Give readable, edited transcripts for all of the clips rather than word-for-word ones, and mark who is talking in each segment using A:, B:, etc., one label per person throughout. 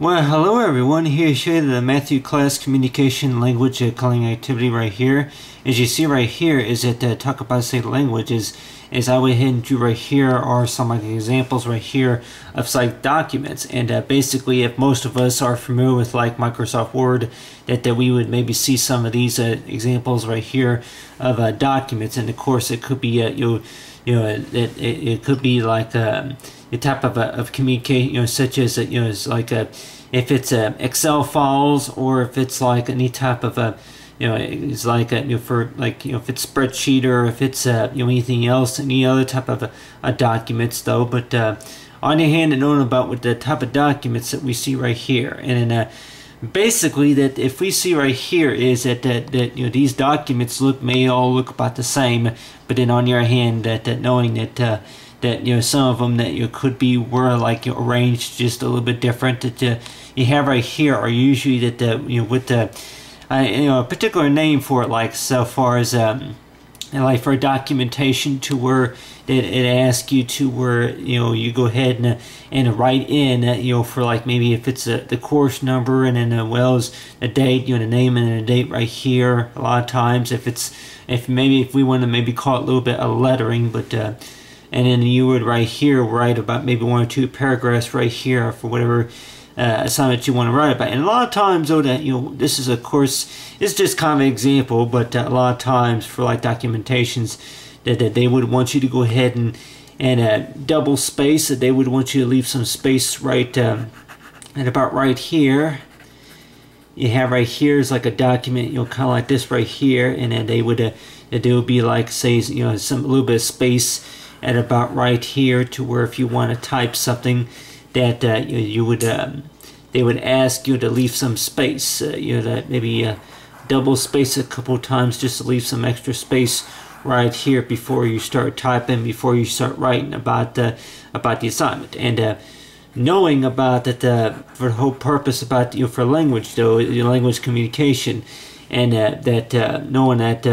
A: Well, hello everyone. Here to show you the Matthew Class Communication Language Calling Activity right here. As you see right here is that talk about say languages. As I went ahead and drew right here are some like examples right here of like documents. And basically, if most of us are familiar with like Microsoft Word, that we would maybe see some of these examples right here of documents. And of course, it could be it could be like a type of communication, such as it's like if it's Excel files, or if it's like any type of it's like for like if it's spreadsheet, or if it's anything else, any other type of documents though. But on the hand, and knowing about with the type of documents that we see right here, and basically that if we see right here is that these documents may all look about the same, but then on your hand that knowing that some of them that could be were like arranged just a little bit different, that you have right here are usually that with the a particular name for it, like so far as like for documentation, to where it asks you to where you go ahead and write in for like maybe if it's the course number, and then well as the date, the name and the date right here. A lot of times if we want to maybe call it a little bit of lettering, but and then you would right here write about maybe 1 or 2 paragraphs right here for whatever assignment you want to write about. And a lot of times though that this is of course it's just kind of an example, but a lot of times for like documentations that they would want you to go ahead and double space. That they would want you to leave some space right at about right here. You have right here is like a document, kind of like this right here, and then they would be like say some a little bit of space at about right here, to where if you want to type something that you would they would ask you to leave some space, that maybe double space a couple of times just to leave some extra space right here before you start typing, before you start writing about the assignment. And knowing about that for the whole purpose about for language though, language communication, and knowing that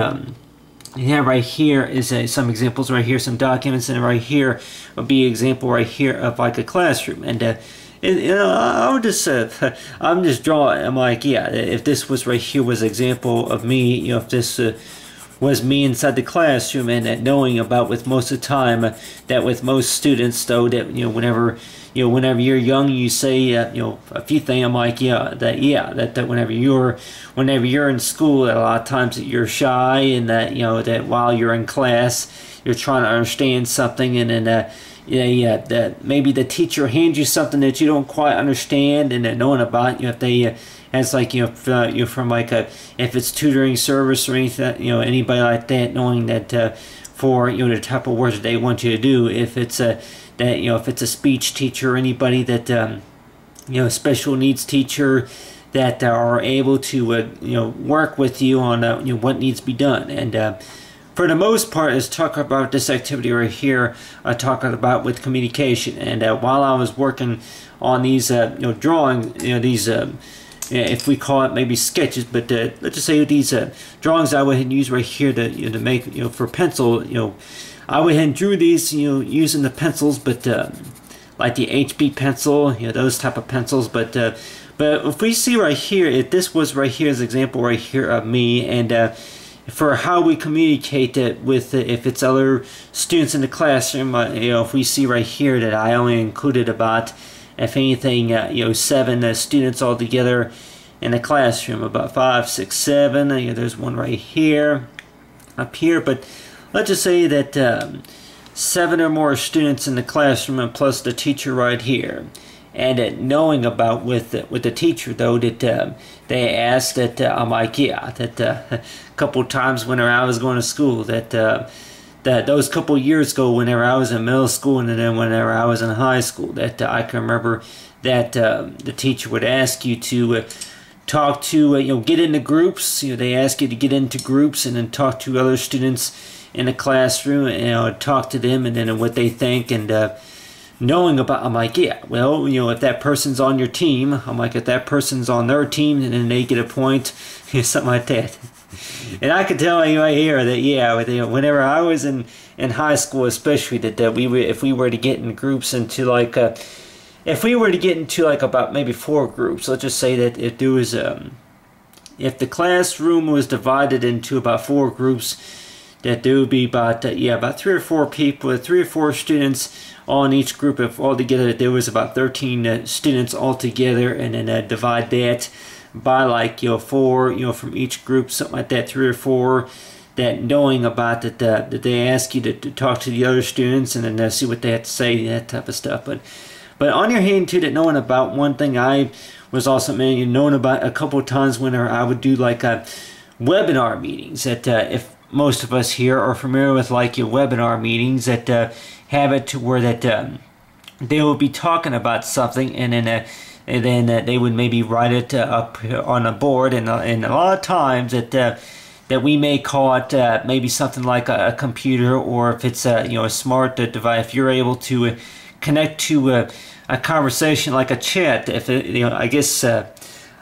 A: you have right here is some examples right here, some documents, and right here would be an example right here of like a classroom. And I would just I'm just drawing. I'm like, yeah, if this was right here was an example of me, if this was me inside the classroom, and that knowing about with most of the time that with most students though that whenever you're young, you say a few things. I'm like, that whenever you're in school, that a lot of times that you're shy, and that that while you're in class you're trying to understand something, and then that maybe the teacher hands you something that you don't quite understand, and then knowing about if they as like from like if it's tutoring service or anything, anybody like that, knowing that for the type of work that they want you to do, if it's that if it's a speech teacher, or anybody that special needs teacher, that are able to work with you on what needs to be done. And for the most part is talk about this activity right here, talking about with communication. And while I was working on these drawing, these if we call it maybe sketches, but let's just say these drawings I went ahead and use right here to make for pencil. I went ahead and drew these using the pencils, but like the HB pencil, those type of pencils. But if we see right here, if this was right here as an example right here of me, and for how we communicate it with if it's other students in the classroom, if we see right here that I only included about, if anything, 7 students all together in the classroom, about 5, 6, 7. There's one right here, up here. But let's just say that 7 or more students in the classroom, and plus the teacher right here. And knowing about with the teacher though that they asked that I'm like, that a couple of times whenever I was going to school, that those couple years ago, whenever I was in middle school, and then whenever I was in high school, that I can remember that the teacher would ask you to talk to get into groups. They ask you to get into groups and then talk to other students in the classroom, and talk to them, and then what they think. And knowing about, I'm like, well, if that person's on your team, I'm like, if that person's on their team, and then they get a point, something like that. And I could tell you right here that whenever I was in high school, especially, that if we were to get in groups into like if we were to get into like about maybe 4 groups, let's just say that if there was if the classroom was divided into about 4 groups, that there would be about about 3 or 4 people, 3 or 4 students all in each group. If all together there was about 13 students all together, and then divide that by like 4 from each group, something like that, 3 or 4. That knowing about that they ask you to talk to the other students and then see what they have to say, that type of stuff. But on your hand too, that knowing about one thing I was also knowing about a couple of times when I would do like webinar meetings. That if most of us here are familiar with like your webinar meetings, that have it to where that they will be talking about something, and then they would maybe write it up on a board, and a lot of times that we may call it maybe something like a computer, or if it's a smart device, if you're able to connect to a conversation like a chat. If I guess a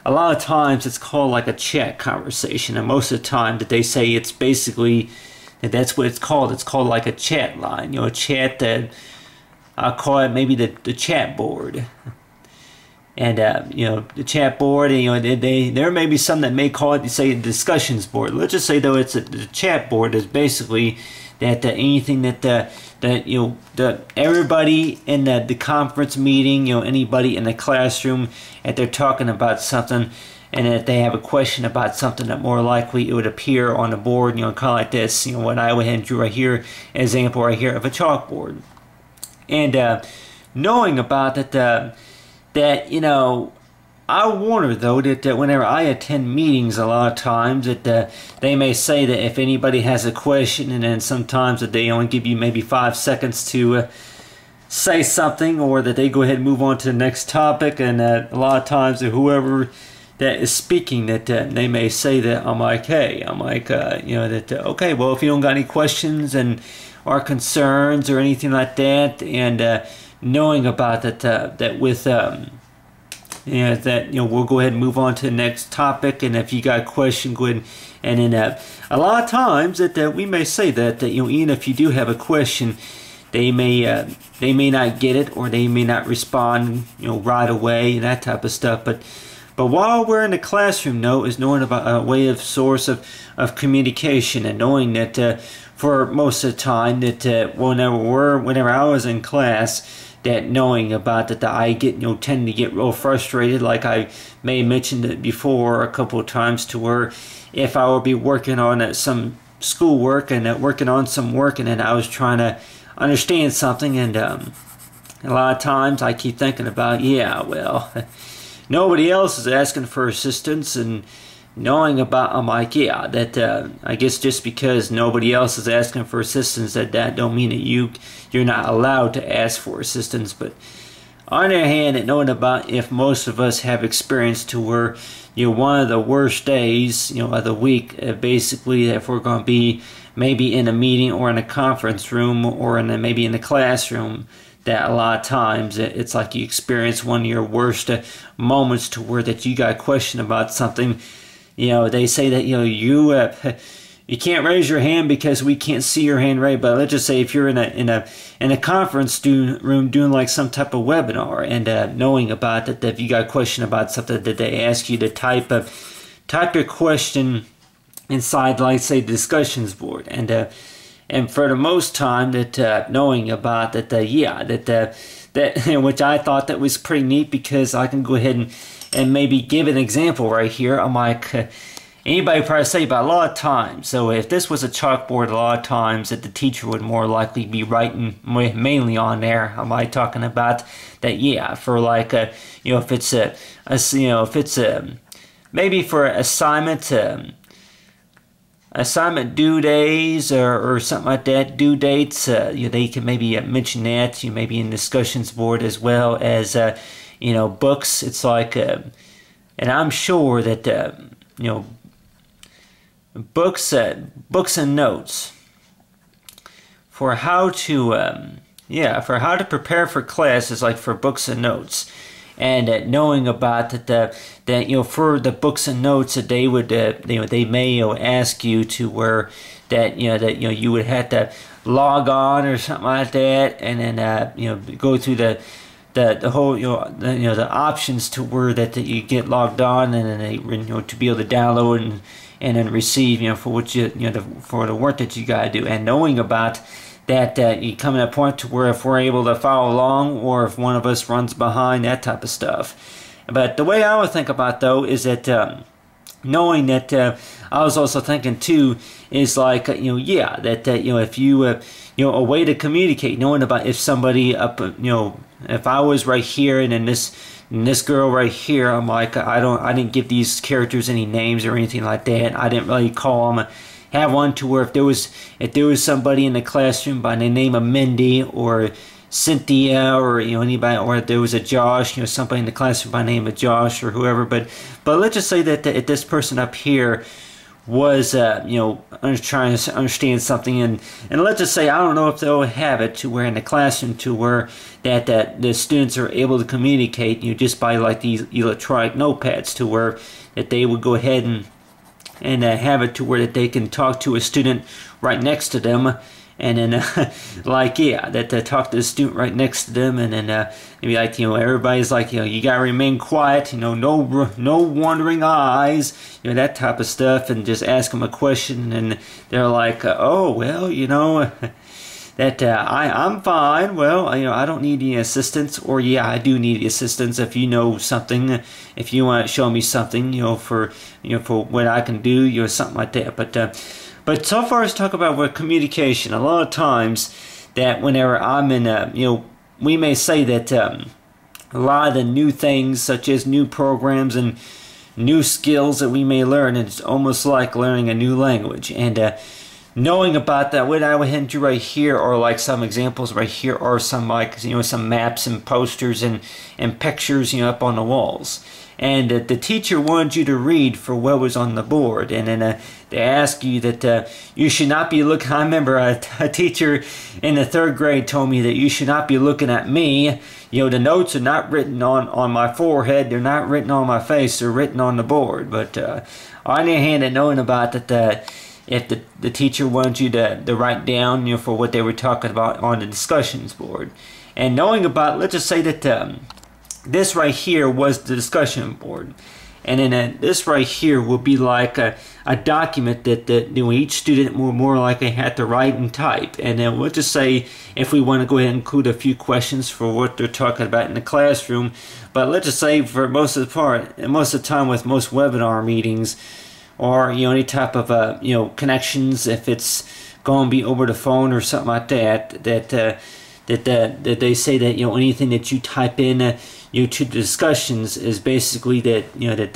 A: lot of times it's called like a chat conversation, and most of the time that they say it's basically that's what it's called. It's called like a chat line, a chat that I'll call it maybe the chat board. And the chat board, there may be some that may call it, say, a discussions board. Let's just say though the chat board is basically that anything that everybody in the conference meeting, anybody in the classroom, if they're talking about something, and if they have a question about something, that more likely it would appear on the board, kind of like this, what I went ahead and drew right here, an example right here of a chalkboard. And knowing about that I wonder though that whenever I attend meetings, a lot of times that they may say that if anybody has a question, and then sometimes that they only give you maybe 5 seconds to say something, or that they go ahead and move on to the next topic, and a lot of times that whoever that is speaking, that they may say that okay, well, if you don't got any questions and or concerns or anything like that, and knowing about that with we'll go ahead and move on to the next topic, and if you got a question, go ahead and then a lot of times that we may say that even if you do have a question, they may not get it, or they may not respond right away, and that type of stuff. But while we're in the classroom, though, is knowing about a way of source of communication, and knowing that for most of the time that whenever I was in class, that knowing about that I get tend to get real frustrated, like I may have mentioned it before a couple of times, to where if I would be working on some schoolwork and working on some work, and then I was trying to understand something, and a lot of times I keep thinking about, nobody else is asking for assistance, and knowing about, I'm like, that I guess just because nobody else is asking for assistance, that don't mean that you're not allowed to ask for assistance. But on the other hand, that knowing about, if most of us have experience to where one of the worst days of the week, basically, if we're going to be maybe in a meeting or in a conference room or maybe in the classroom, that a lot of times it's like you experience one of your worst moments to where that you got a question about something. They say that you can't raise your hand because we can't see your hand, right? But let's just say if you're in a conference room doing like some type of webinar, and knowing about that if you got a question about something, that they ask you to type your question inside, like, say, the discussions board, and for the most time that knowing about that which I thought that was pretty neat, because I can go ahead and maybe give an example right here. I'm like, anybody probably say about a lot of times, so if this was a chalkboard, a lot of times that the teacher would more likely be writing mainly on there. Am I talking about that? For like if it's maybe for assignment due days or something like that, due dates, they can maybe mention that, maybe in discussions board, as well as books. It's like and I'm sure that books and notes for how to prepare for classes, like for books and notes. And knowing about that for the books and notes, that they would they may ask you to where that you would have to log on or something like that, and then go through the whole the options to where that you get logged on, and then they, to be able to download and then receive for what for the work that you gotta do, and knowing about that you come to a point to where if we're able to follow along, or if one of us runs behind, that type of stuff. But the way I would think about though is that knowing that I was also thinking too is like yeah, that if you a way to communicate, knowing about if somebody up if I was right here and then this girl right here, I'm like I didn't give these characters any names or anything like that. I didn't really call them. Have one to where if there was somebody in the classroom by the name of Mindy or Cynthia or anybody, or if there was a Josh, somebody in the classroom by the name of Josh or whoever, but let's just say that if this person up here was trying to understand something, and let's just say I don't know if they'll have it to where in the classroom to where that the students are able to communicate just by like these electronic notepads, to where that they would go ahead and have it to where that they can talk to a student right next to them, and then like yeah, that talk to the student right next to them, and then maybe like everybody's like you gotta remain quiet, no wandering eyes, that type of stuff, and just ask them a question, and they're like oh well that I'm fine, well I don't need any assistance, or yeah I do need assistance if you know something, if you want to show me something for what I can do, something like that. But so far as talk about with communication, a lot of times that whenever I'm in we may say that a lot of the new things such as new programs and new skills that we may learn, it's almost like learning a new language, and knowing about that, what I would hand you right here are like some examples right here, are some like some maps and posters and pictures up on the walls, and the teacher wanted you to read for what was on the board, and then they ask you that you should not be looking. I remember a teacher in the 3rd grade told me that you should not be looking at me. The notes are not written on my forehead, they're not written on my face, they're written on the board. But on the other hand, and knowing about that if the teacher wanted you to write down for what they were talking about on the discussions board, and knowing about, let's just say that this right here was the discussion board, and then this right here will be like a document that each student will more likely have to write and type. And then we'll just say if we want to go ahead and include a few questions for what they're talking about in the classroom, but let's just say for most of the time with most webinar meetings, or any type of connections, if it's going to be over the phone or something like that, that they say that anything that you type in to the discussions is basically that that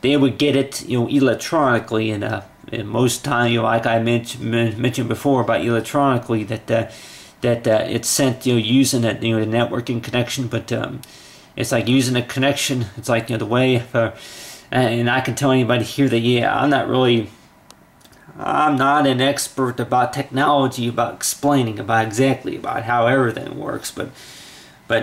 A: they would get it electronically, and most time like I mentioned before about electronically, that it's sent using the networking connection, but it's like using a connection. It's like the way and I can tell anybody here that yeah, I'm not an expert about technology, about explaining about exactly about how everything works, but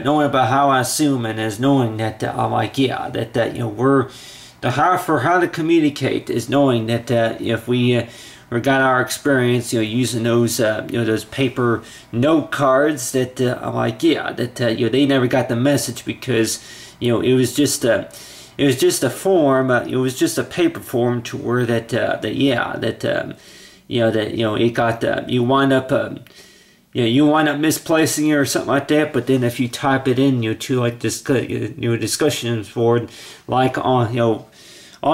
A: knowing about how I assume, and as knowing that I'm like yeah, that we're for how to communicate is knowing that if we got our experience using those those paper note cards, that I'm like yeah, that they never got the message, because it was just a form. It was just a paper form to where that it got you wind up misplacing it or something like that. But then if you type it in to like this discussions board, like on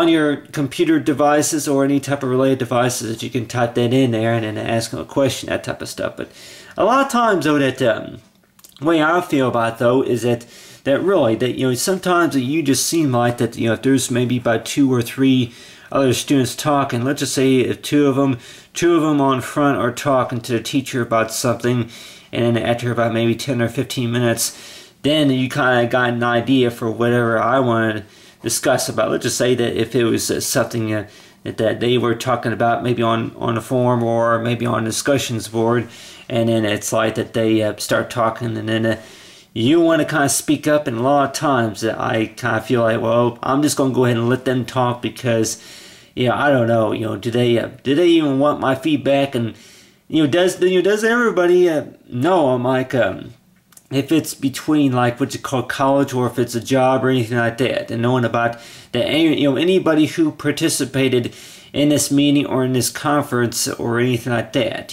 A: your computer devices or any type of related devices, that you can type that in there and then ask them a question, that type of stuff. But a lot of times though, that way I feel about it, though, is that really that sometimes you just seem like that if there's maybe about 2 or 3 other students talking, let's just say if two of them on front are talking to the teacher about something, and then after about maybe 10 or 15 minutes, then you kind of got an idea for whatever I want to discuss about. Let's just say that if it was something that they were talking about maybe on a forum or maybe on a discussions board, and then it's like that they start talking, and then you want to kind of speak up, and a lot of times I kind of feel like, well, I'm just going to go ahead and let them talk, because I don't know, do they even want my feedback? And does everybody know? I'm like if it's between like what you call college or if it's a job or anything like that, and knowing about that, anybody who participated in this meeting or in this conference or anything like that,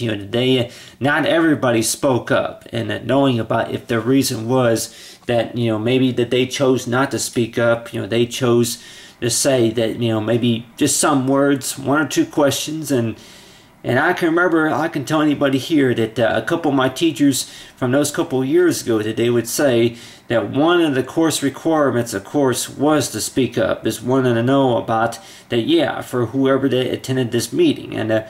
A: not everybody spoke up, and knowing about if the reason was that maybe that they chose not to speak up, they chose to say that maybe just some words, one or two questions, and I can tell anybody here that a couple of my teachers from those couple of years ago, that they would say that one of the course requirements, of course, was to speak up, is wanting to know about that, for whoever that attended this meeting. And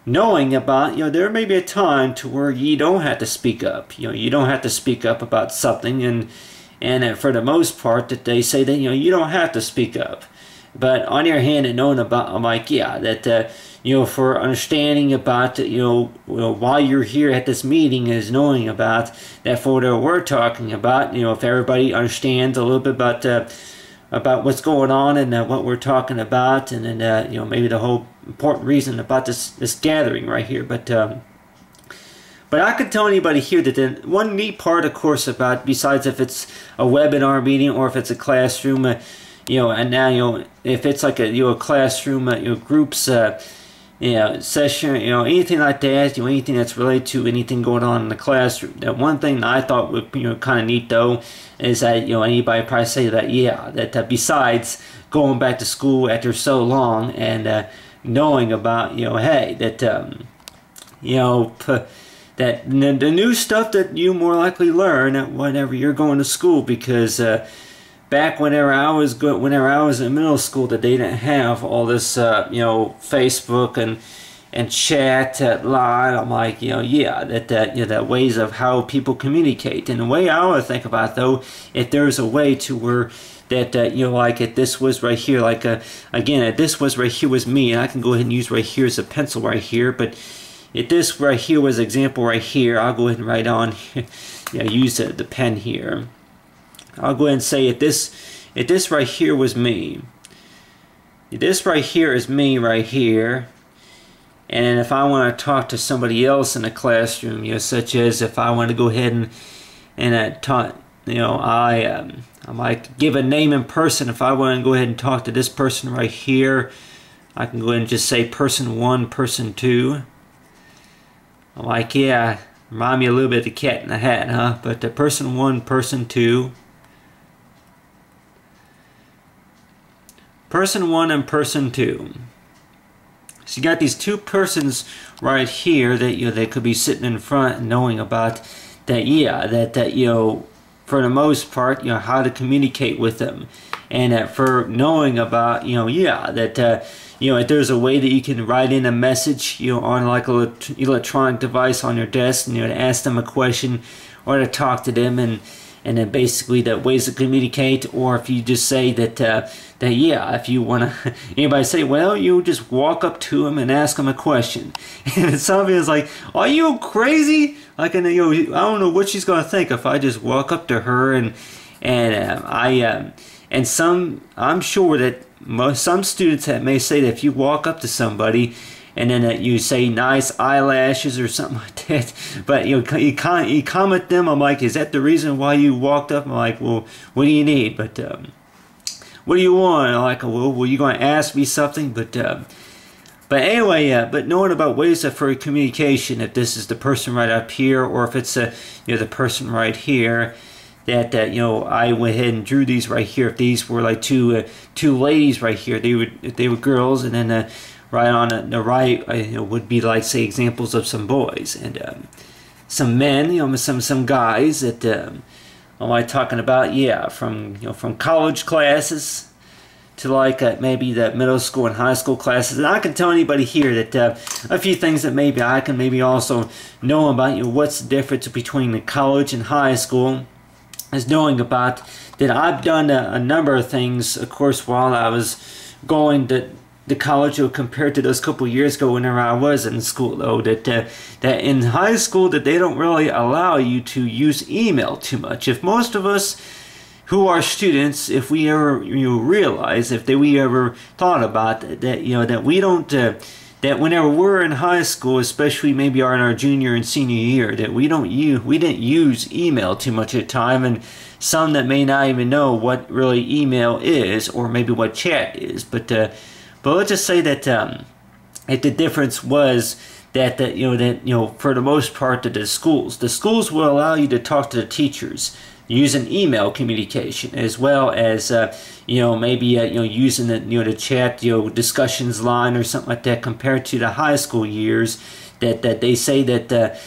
A: knowing about, there may be a time to where you don't have to speak up. You don't have to speak up about something, and for the most part, that they say that, you don't have to speak up. But on the other hand, and knowing about, I'm like, that, for understanding about, why you're here at this meeting, is knowing about that for what we're talking about, if everybody understands a little bit about what's going on and what we're talking about, and then, maybe the whole important reason about this gathering right here. But I could tell anybody here that the one neat part, of course, about, besides if it's a webinar meeting or if it's a classroom, and now, if it's like a classroom, groups, session, anything like that, anything that's related to anything going on in the classroom. That one thing that I thought would, kind of neat though, is that, anybody probably say that, that besides going back to school after so long and knowing about, hey, that, that the new stuff that you more likely learn whenever you're going to school, because back whenever I was in middle school, that they didn't have all this Facebook and chat line. I'm like, that ways of how people communicate. And the way I would think about it, though, if there's a way to where that like if this was right here, like again, if this was right here was me, and I can go ahead and use right here as a pencil right here, but if this right here was example right here, I'll go ahead and write on use the pen here. I'll go ahead and say if this right here was me, this right here is me right here, and if I want to talk to somebody else in the classroom, such as if I want to go ahead and talk, I might give a name in person. If I want to go ahead and talk to this person right here, I can go ahead and just say person 1, person 2. I'm like, remind me a little bit of the Cat in the Hat, huh? But the person 1, person 2. Person 1 and person 2. So you got these two persons right here that they could be sitting in front and knowing about that, that for the most part, how to communicate with them, and for knowing about that if there's a way that you can write in a message on like an electronic device on your desk, and to ask them a question or to talk to them, and then basically that ways to communicate. Or if you just say that if you want to, anybody say, well, you just walk up to him and ask him a question, and somebody is like, are you crazy? Like, and I don't know what she's gonna think if I just walk up to her and I'm sure that some students that may say that if you walk up to somebody and then you say nice eyelashes or something like that, but you comment them, I'm like, is that the reason why you walked up? I'm like, well, what do you need? But what do you want? I'm like, well, were you going to ask me something? But anyway, but knowing about ways for communication, if this is the person right up here, or if it's the person right here, that I went ahead and drew these right here. If these were like two ladies right here, if they were girls, and then right on the right would be like, say, examples of some boys, and some men, some guys that am I talking about? From college classes to like maybe the middle school and high school classes. And I can tell anybody here that a few things that maybe I can maybe also know about what's the difference between the college and high school, is knowing about that I've done a number of things, of course, while I was going to the college, compared to those couple years ago whenever I was in school, though, that in high school that they don't really allow you to use email too much. If most of us who are students, if we ever realize, if we ever thought about that, that we don't that whenever we're in high school, especially maybe in our junior and senior year, that we didn't use email too much at the time, and some that may not even know what really email is, or maybe what chat is. But let's just say that the difference was that for the most part, that the schools will allow you to talk to the teachers using email communication, as well as maybe using the chat discussions line or something like that, compared to the high school years that they say that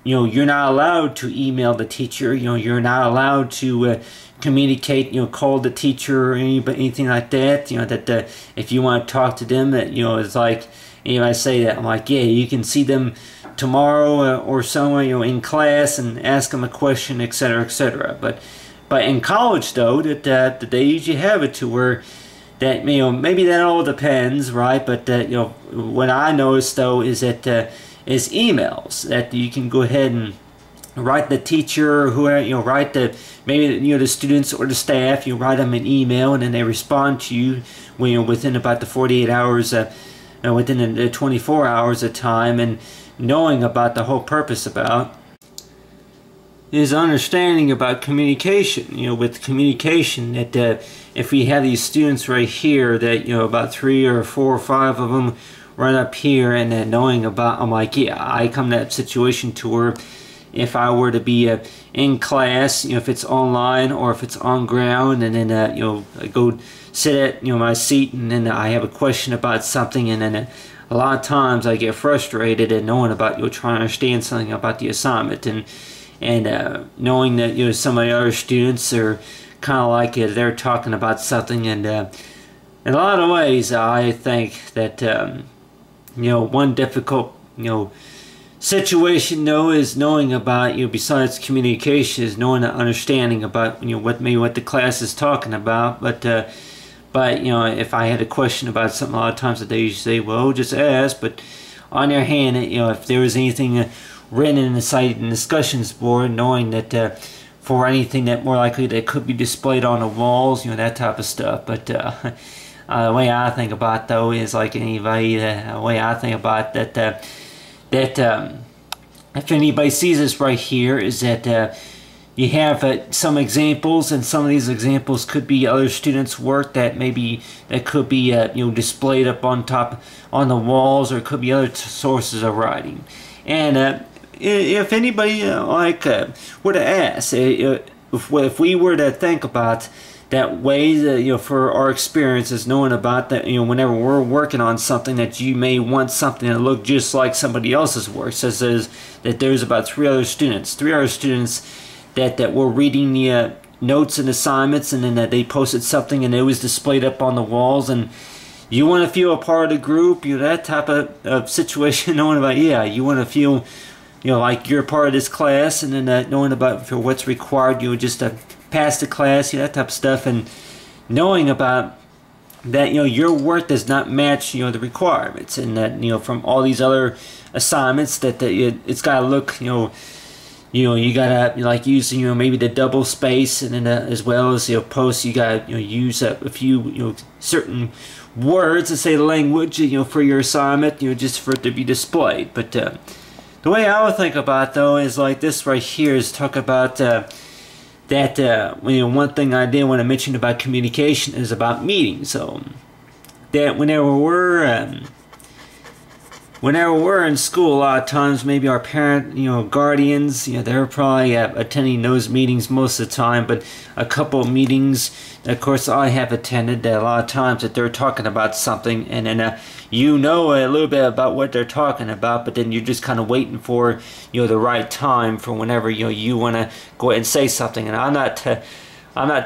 A: you're not allowed to email the teacher, you're not allowed to communicate, call the teacher or anything like that, that if you want to talk to them, that it's like, I say that, I'm like, yeah, you can see them tomorrow or somewhere, in class, and ask them a question, etc., etc. But in college, though, that they usually have it to where that maybe that all depends, right? But what I noticed, though, is that is emails that you can go ahead and write the teacher, write the students or the staff. You write them an email, and then they respond to you within about the 48 hours, within the 24 hours of time, and knowing about the whole purpose about is understanding about communication. With communication, that if we have these students right here, that about 3 or 4 or 5 of them run up here, and then knowing about, I'm like, yeah, I come to that situation to where if I were to be in class, if it's online or if it's on ground, and then I go sit at my seat, and then I have a question about something, and then a lot of times I get frustrated at knowing about trying to understand something about the assignment, and knowing that some of the other students are kind of like they're talking about something, and in a lot of ways I think that one difficult situation though is knowing about besides communication, is knowing and understanding about what the class is talking about. But if I had a question about something, a lot of times that they usually say, well, just ask. But on their hand, if there was anything written in the site and discussions board, knowing that for anything that more likely that could be displayed on the walls, that type of stuff. But the way I think about, though, is like anybody, the way I think about that if anybody sees this right here, is that you have some examples, and some of these examples could be other students' work that could be displayed up on the walls, or it could be other sources of writing. And if anybody were to ask, if we were to think about that way, that for our experiences, knowing about that, whenever we're working on something, that you may want something to look just like somebody else's work. Says that there's about 3 other students that were reading the notes and assignments, and then that they posted something and it was displayed up on the walls, and you want to feel a part of the group, that type of situation, knowing about, yeah, you want to feel like you're a part of this class, and then knowing about for what's required, just to pass the class, that type of stuff, and knowing about that your work does not match the requirements, and that from all these other assignments that it's got to look you gotta use maybe the double space, and then as well as post, you gotta use a few certain words to say the language for your assignment, just for it to be displayed. But the way I would think about, though, is like this right here, is talk about that one thing I did want to mention about communication is about meetings. So that whenever we're in school, a lot of times maybe our guardians, they're probably attending those meetings most of the time, but a couple of meetings, of course, I have attended, that a lot of times that they're talking about something, and then a little bit about what they're talking about, but then you're just kind of waiting for the right time for whenever you want to go ahead and say something. And I'm not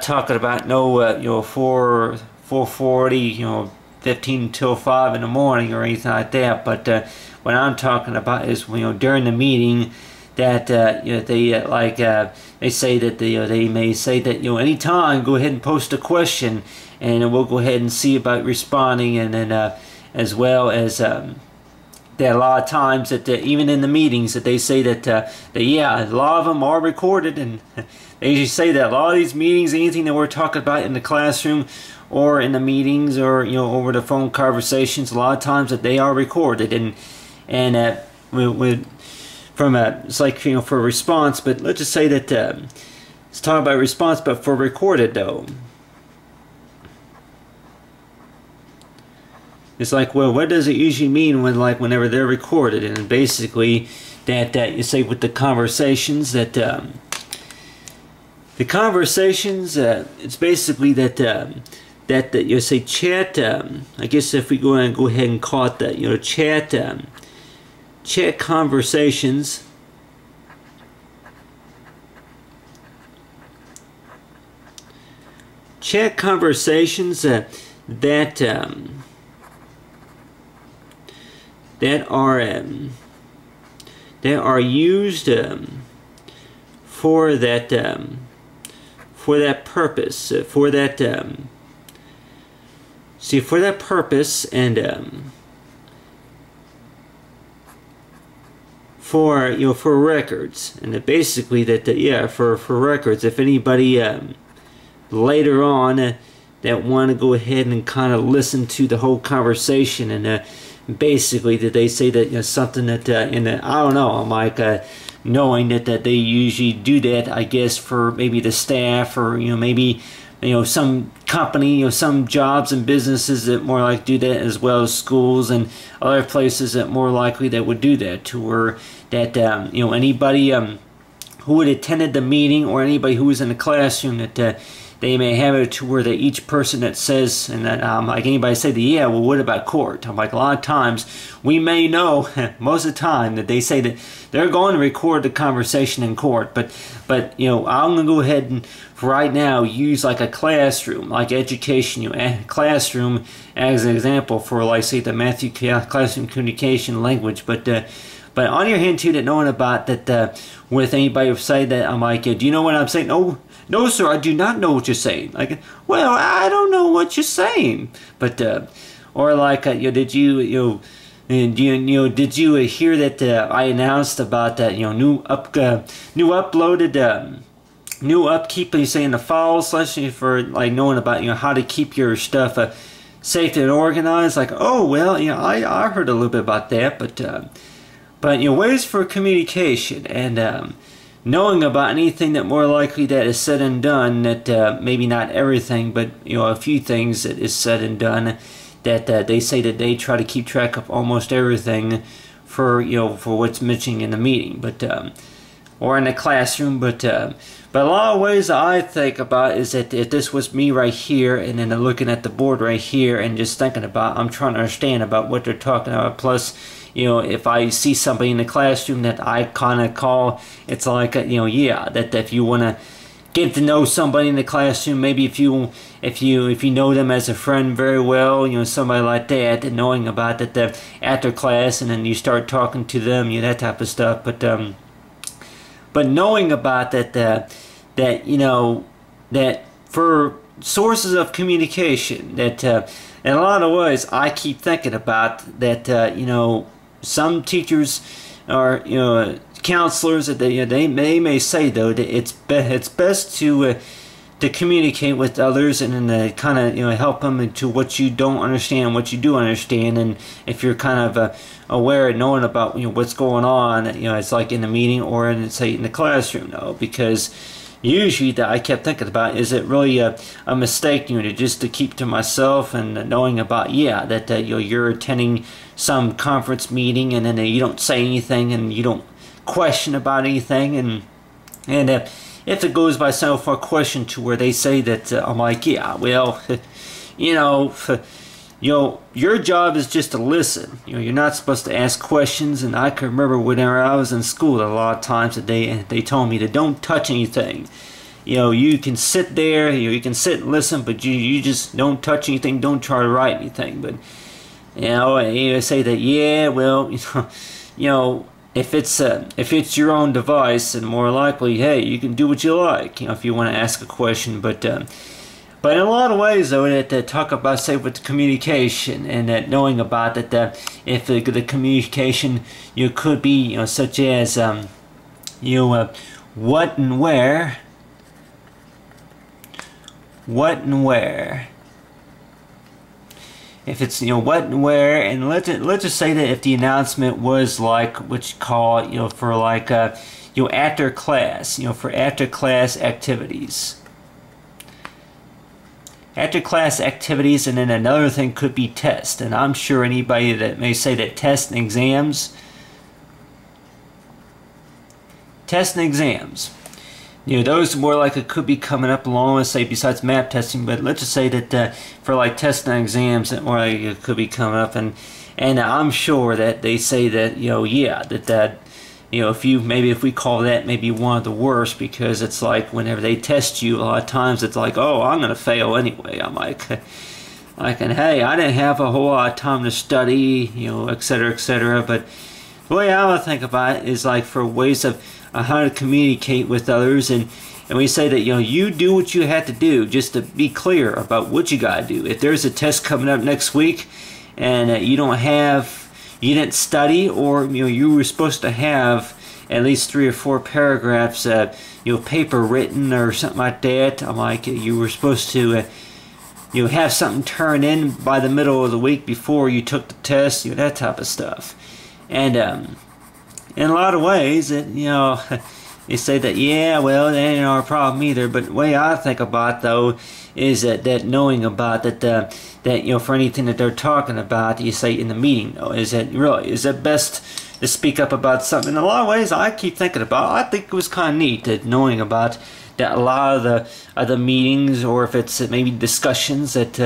A: talking about 4:40 15 till 5 in the morning or anything like that, but what I'm talking about is during the meeting, that they say that they may say that anytime go ahead and post a question, and we'll go ahead and see about responding, and then as well as that a lot of times that even in the meetings that they say that yeah, a lot of them are recorded, and they usually say that a lot of these meetings, anything that we're talking about in the classroom or in the meetings or over the phone conversations, a lot of times that they are recorded, and from it's like for a response. But let's just say that it's talking about response, but for recorded though. It's like, well, what does it usually mean when, like, whenever they're recorded? And basically, that you say with the conversations that the conversations, it's basically that that you say chat. I guess if we go ahead and call it that, chat conversations. Chat conversations that are used for that purpose, for that purpose, and for records, and basically that for records. If anybody later on that want to go ahead and kind of listen to the whole conversation, and basically that they say that something that I don't know, I'm like knowing that they usually do that, I guess, for maybe the staff, or maybe some company, some jobs and businesses that more like do that, as well as schools and other places that more likely that would do that, to where that anybody who had attended the meeting, or anybody who was in the classroom, that they may have it to where that each person that says, and that like anybody say that, yeah, well, what about court? I'm like, a lot of times we may know most of the time that they say that they're going to record the conversation in court, but I'm gonna go ahead and for right now use like a classroom, like education, classroom as an example for, like, say, the Matthew Classroom Communication Language, but on your hand too, that knowing about that with anybody who say that, I'm like, do you know what I'm saying? No, sir, I do not know what you're saying. Like, well, I don't know what you're saying. But or like, did you did you hear that I announced about that new uploaded new upkeep? You say in the files, especially for like knowing about how to keep your stuff safe and organized. Like, oh well, I heard a little bit about that, but ways for communication, and knowing about anything that more likely that is said and done, that maybe not everything, but a few things that is said and done, that they say that they try to keep track of almost everything for for what's mentioned in the meeting, but or in the classroom, but a lot of ways that I think about is that if this was me right here, and then looking at the board right here and just thinking about, I'm trying to understand about what they're talking about, plus if I see somebody in the classroom that I kind of call, it's like yeah, that if you want to get to know somebody in the classroom, maybe if you know them as a friend very well, somebody like that, and knowing about that after class, and then you start talking to them, that type of stuff, but knowing about that that for sources of communication, that in a lot of ways I keep thinking about that some teachers or counselors, that they may say though that it's best to communicate with others, and then kind of help them into what you don't understand, what you do understand, and if you're kind of aware and knowing about what's going on, it's like in the meeting or in, say, in the classroom though, because usually that I kept thinking about, is it really a mistake to keep to myself, and knowing about that you're attending some conference meeting, and then you don't say anything, and you don't question about anything, and if it goes by so far question to where they say that I'm like, yeah, well, your job is just to listen. You're not supposed to ask questions. And I can remember whenever I was in school, a lot of times that they told me to don't touch anything. You can sit there, you can sit and listen, but you just don't touch anything. Don't try to write anything. But I say that, yeah, well, if it's your own device, and more likely, hey, you can do what you like, if you want to ask a question, but But in a lot of ways, though, that talk about, say, with communication, and that knowing about that, if the communication, could be, such as, what and where, If it's, what and where, and let's just say that if the announcement was like what you call, for like, after class, for after class activities. After class activities, and then another thing could be test. And I'm sure anybody that may say that tests and exams, those more like it could be coming up along, let's say, besides map testing. But let's just say that for like tests and exams, that more like it could be coming up, and I'm sure that they say that if we call that maybe one of the worst, because it's like whenever they test you, a lot of times it's like, oh, I'm gonna fail anyway. I'm like, and hey, I didn't have a whole lot of time to study, etc., etc. But the way I would think about it is like for ways of how to communicate with others, and we say that you do what you have to do, just to be clear about what you gotta do. If there's a test coming up next week, and you didn't study, or you were supposed to have at least 3 or 4 paragraphs, paper written or something like that. I'm like, you were supposed to have something turned in by the middle of the week before you took the test, that type of stuff. And in a lot of ways, you say that, yeah, well, that ain't our problem either. But the way I think about, though, is that knowing about that for anything that they're talking about, you say in the meeting, though, is it best to speak up about something? In a lot of ways, I keep thinking about, I think it was kind of neat that knowing about that a lot of the meetings, or if it's maybe discussions, that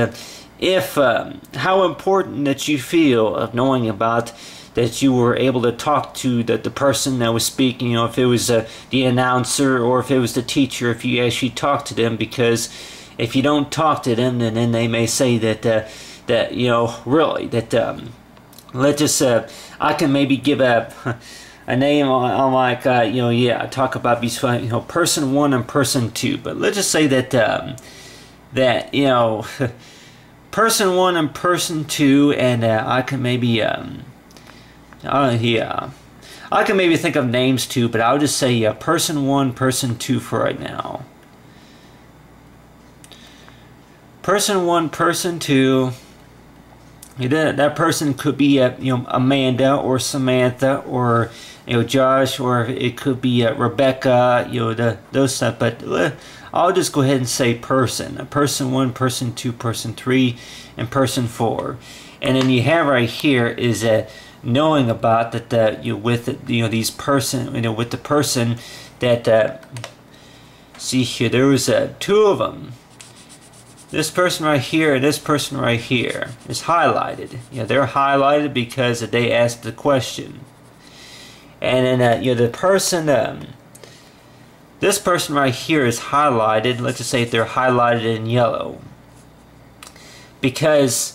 A: how important that you feel of knowing about that you were able to talk to the person that was speaking, if it was the announcer or if it was the teacher, if you actually talk to them. Because if you don't talk to them, then they may say that let's just I can maybe give a name on like talk about person 1 and person 2. But let's just say that person 1 and person 2, and I can maybe I can maybe think of names too, but I'll just say person 1, person 2 for right now. Person 1, person 2. That person could be Amanda or Samantha or Josh, or it could be Rebecca. Those stuff. But I'll just go ahead and say person. Person 1, person 2, person 3, and person 4. And then you have right here is knowing about that with these person with the person that see here, there was 2 of them. This person right here and this person right here is highlighted. They're highlighted because they asked the question. And then the person this person right here is highlighted. Let's just say they're highlighted in yellow because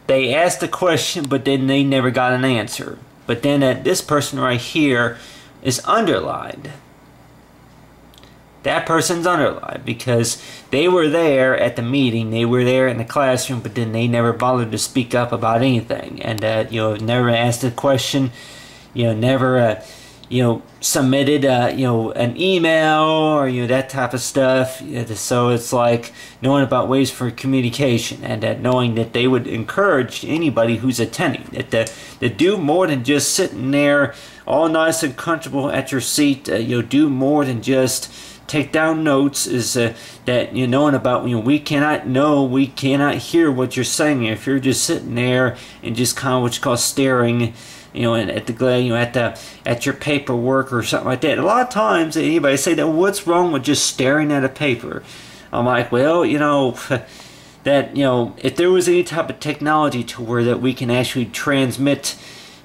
A: they asked the question, but then they never got an answer. But then this person right here is underlined. That person's underlined because they were there at the meeting, they were there in the classroom, but then they never bothered to speak up about anything, and never asked a question, never submitted an email or that type of stuff. So it's like knowing about ways for communication, and knowing that they would encourage anybody who's attending that do more than just sitting there all nice and comfortable at your seat. Do more than just take down notes. Is that knowing about we cannot hear what you're saying if you're just sitting there and just kind of what you call staring and at the at your paperwork or something like that. A lot of times anybody say that, what's wrong with just staring at a paper? I'm like, well, that if there was any type of technology to where that we can actually transmit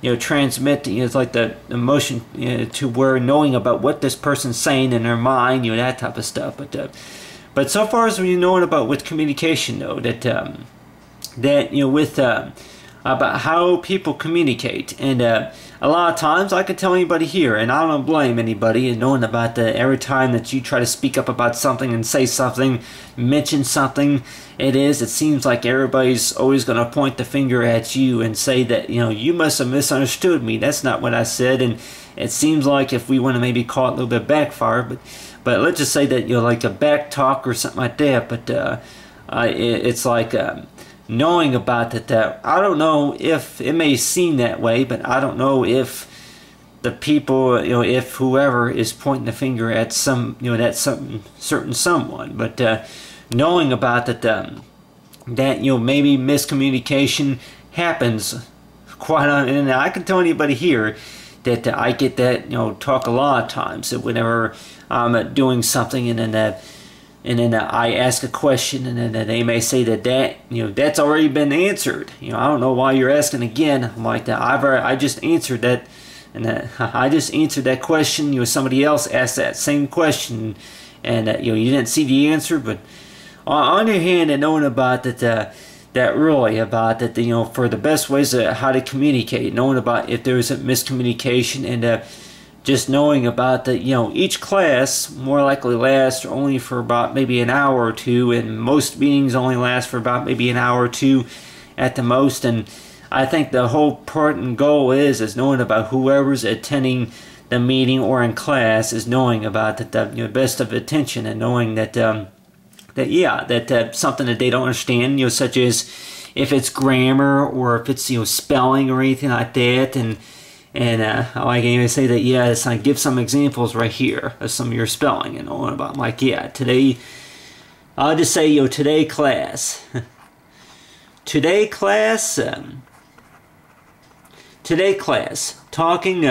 A: it's like the emotion to where knowing about what this person's saying in their mind, that type of stuff. But so far as knowing about with communication, though, that with about how people communicate. And a lot of times I can tell anybody here, and I don't blame anybody, and knowing about the every time that you try to speak up about something and say something, mention something, it seems like everybody's always going to point the finger at you and say that, you know, you must have misunderstood me. That's not what I said. And it seems like if we want to maybe call it a little bit backfire, but let's just say that, you know, like a back talk or something like that. But it's like knowing about that, I don't know if it may seem that way, but I don't know if the people, you know, if whoever is pointing the finger at some, you know, that certain someone. But knowing about that you know, maybe miscommunication happens quite on, and I can tell anybody here that I get that, you know, talk a lot of times, that whenever I'm doing something and then I ask a question, and then they may say that you know, that's already been answered. You know, I don't know why you're asking again. I'm like that. I just answered that, and I just answered that question. You know, somebody else asked that same question, and you know, you didn't see the answer. But on your hand, and knowing about that really about that, you know, for the best ways of how to communicate, knowing about if there's a miscommunication, and just knowing about that, you know, each class more likely lasts only for about maybe an hour or two, and most meetings only last for about maybe an hour or two at the most. And I think the whole part and goal is knowing about whoever's attending the meeting or in class is knowing about the you know, best of attention, and knowing that something that they don't understand, you know, such as if it's grammar or if it's, you know, spelling or anything like that. And I can even say that, yes, I give some examples right here of some of your spelling and all about, like, yeah, today, I'll just say, you know, today class, today class, talking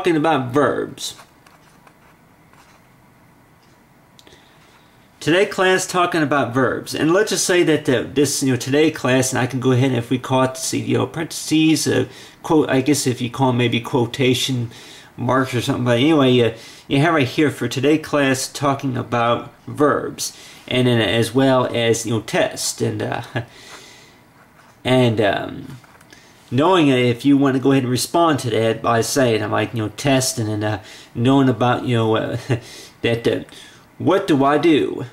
A: about verbs. Today class talking about verbs. And let's just say that this, you know, today class, and I can go ahead and if we call it, you know, parentheses, quote, I guess if you call them maybe quotation marks or something. But anyway, you have right here for today class talking about verbs, and then as well as, you know, test, and knowing if you want to go ahead and respond to that by saying, I'm like, you know, test, and then knowing about, you know, that what do I do?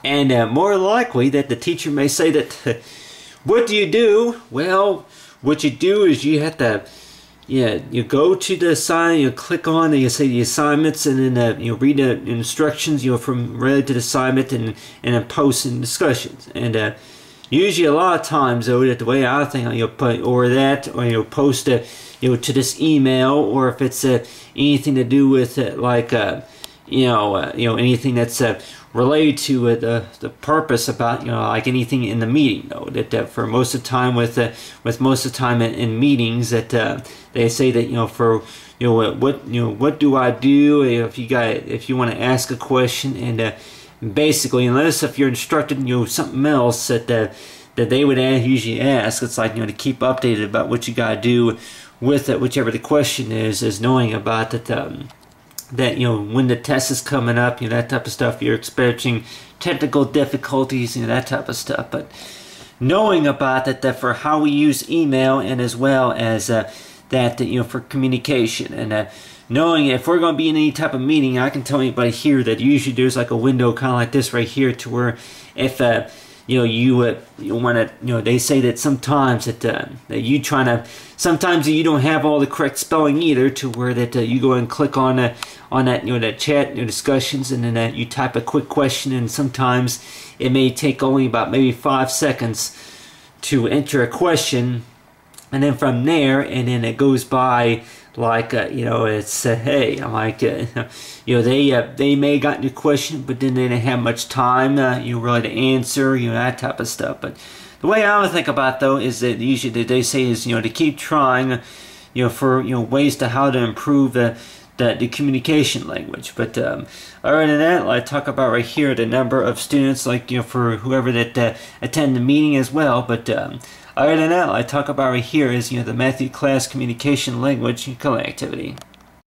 A: And more likely that the teacher may say that, what do you do? Well, what you do is you have to, yeah, you go to the assignment, you click on the, you say the assignments, and then you read the instructions, you know, from related to the assignment, and then post and discussions. And usually a lot of times, though, that the way I think, you'll put, or that, or you'll post a, you know, to this email, or if it's anything to do with like you know, anything that's related to the purpose about, you know, like anything in the meeting, though, that for most of the time with most of the time in meetings, that they say that, you know, for, you know, what do I do if you want to ask a question, and basically, unless if you're instructed, you know, something else that they would usually ask, it's like, you know, to keep updated about what you gotta do with it, whichever the question is knowing about that, you know, when the test is coming up, you know, that type of stuff, you're experiencing technical difficulties, you know, that type of stuff. But knowing about that for how we use email, and as well as that, you know, for communication, and knowing if we're going to be in any type of meeting, I can tell anybody here that usually there's like a window kind of like this right here, to where if you know, you want to, you know, they say that sometimes that you trying to, sometimes you don't have all the correct spelling either, to where that you go and click on that, you know, that chat, you know, discussions, and then you type a quick question, and sometimes it may take only about maybe 5 seconds to enter a question, and then from there, and then it goes by like, you know, it's hey, I'm like, you know, they may got your question, but then they didn't have much time, you know, really to answer, you know, that type of stuff. But the way I would think about, though, is that usually they say is, you know, to keep trying, you know, for, you know, ways to how to improve the the communication language. But other than that, I talk about right here the number of students, like, for whoever that attend the meeting as well. But other than that, I talk about right here is, the Matthew class communication language calling activity.